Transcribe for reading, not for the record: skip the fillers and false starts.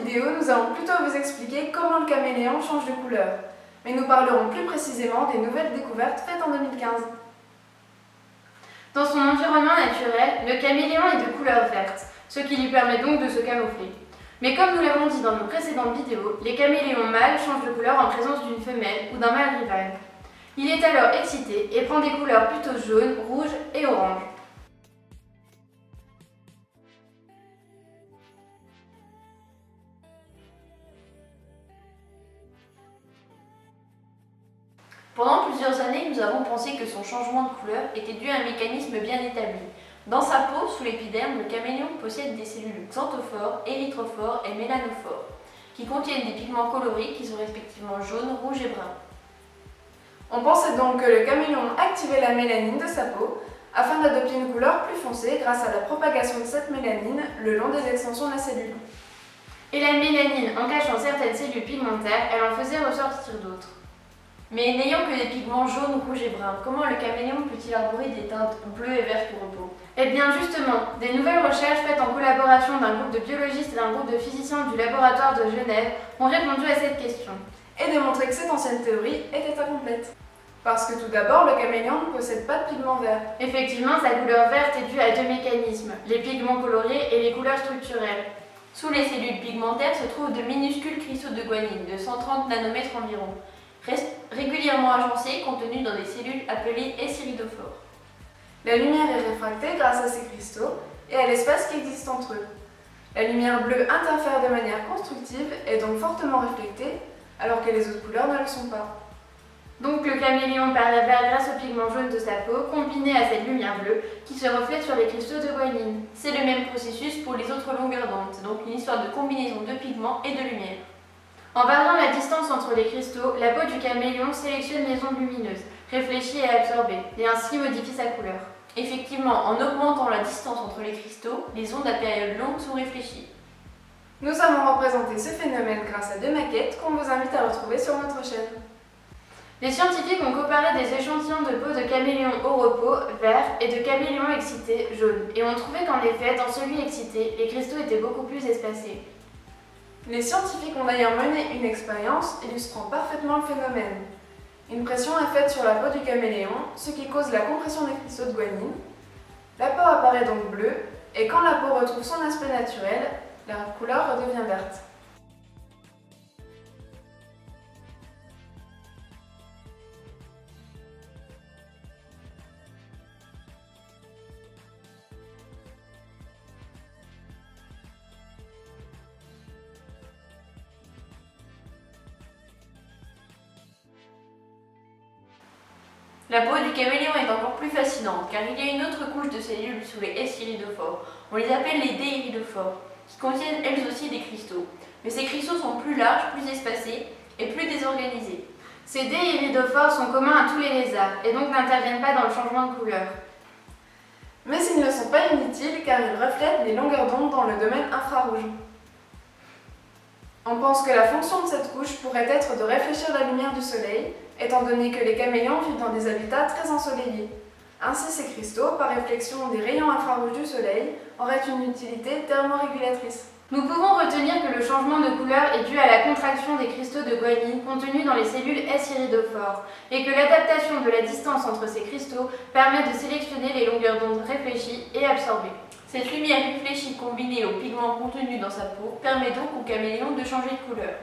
vidéo, nous allons plutôt vous expliquer comment le caméléon change de couleur, mais nous parlerons plus précisément des nouvelles découvertes faites en 2015. Dans son environnement naturel, le caméléon est de couleur verte, ce qui lui permet donc de se camoufler. Mais comme nous l'avons dit dans nos précédentes vidéos, les caméléons mâles changent de couleur en présence d'une femelle ou d'un mâle rival. Il est alors excité et prend des couleurs plutôt jaunes, rouges et oranges. Pendant plusieurs années, nous avons pensé que son changement de couleur était dû à un mécanisme bien établi. Dans sa peau, sous l'épiderme, le caméléon possède des cellules xanthophores, érythrophores et mélanophores, qui contiennent des pigments colorés qui sont respectivement jaunes, rouges et bruns. On pensait donc que le caméléon activait la mélanine de sa peau afin d'adopter une couleur plus foncée grâce à la propagation de cette mélanine le long des extensions de la cellule. Et la mélanine, en cachant certaines cellules pigmentaires, elle en faisait ressortir d'autres. Mais n'ayant que des pigments jaunes, rouges et bruns, comment le caméléon peut-il arborer des teintes bleues et vertes au repos? Eh bien justement, des nouvelles recherches faites en collaboration d'un groupe de biologistes et d'un groupe de physiciens du laboratoire de Genève ont répondu à cette question. Et démontré que cette ancienne théorie était incomplète. Parce que tout d'abord, le caméléon ne possède pas de pigments verts. Effectivement, sa couleur verte est due à deux mécanismes, les pigments colorés et les couleurs structurelles. Sous les cellules pigmentaires se trouvent de minuscules cristaux de guanine de 130 nanomètres environ, régulièrement agencés, contenus dans des cellules appelées S-iridophores. La lumière est réfractée grâce à ces cristaux et à l'espace qui existe entre eux. La lumière bleue interfère de manière constructive et est donc fortement reflétée, alors que les autres couleurs ne le sont pas. Donc le caméléon paraît vert grâce au pigment jaune de sa peau, combiné à cette lumière bleue qui se reflète sur les cristaux de guanine. C'est le même processus pour les autres longueurs d'onde, c'est donc une histoire de combinaison de pigments et de lumière. En variant la distance entre les cristaux, la peau du caméléon sélectionne les ondes lumineuses, réfléchit et absorbées, et ainsi modifie sa couleur. Effectivement, en augmentant la distance entre les cristaux, les ondes à période longue sont réfléchies. Nous avons représenté ce phénomène grâce à deux maquettes qu'on vous invite à retrouver sur notre chaîne. Les scientifiques ont comparé des échantillons de peau de caméléons au repos, vert, et de caméléons excités, jaune, et ont trouvé qu'en effet, dans celui excité, les cristaux étaient beaucoup plus espacés. Les scientifiques ont d'ailleurs mené une expérience illustrant parfaitement le phénomène. Une pression est faite sur la peau du caméléon, ce qui cause la compression des cristaux de guanine. La peau apparaît donc bleue, et quand la peau retrouve son aspect naturel, la couleur redevient verte. La peau du caméléon est encore plus fascinante car il y a une autre couche de cellules sous les S-iridophores. On les appelle les D-iridophores, qui contiennent elles aussi des cristaux. Mais ces cristaux sont plus larges, plus espacés et plus désorganisés. Ces D-iridophores sont communs à tous les lézards et donc n'interviennent pas dans le changement de couleur. Mais ils ne sont pas inutiles car ils reflètent les longueurs d'onde dans le domaine infrarouge. On pense que la fonction de cette couche pourrait être de réfléchir la lumière du soleil, étant donné que les caméléons vivent dans des habitats très ensoleillés. Ainsi, ces cristaux, par réflexion des rayons infrarouges du soleil, auraient une utilité thermorégulatrice. Nous pouvons retenir que le changement de couleur est dû à la contraction des cristaux de guanine contenus dans les cellules S-iridophores et que l'adaptation de la distance entre ces cristaux permet de sélectionner les longueurs d'onde réfléchies et absorbées. Cette lumière réfléchie combinée aux pigments contenus dans sa peau permet donc au caméléon de changer de couleur.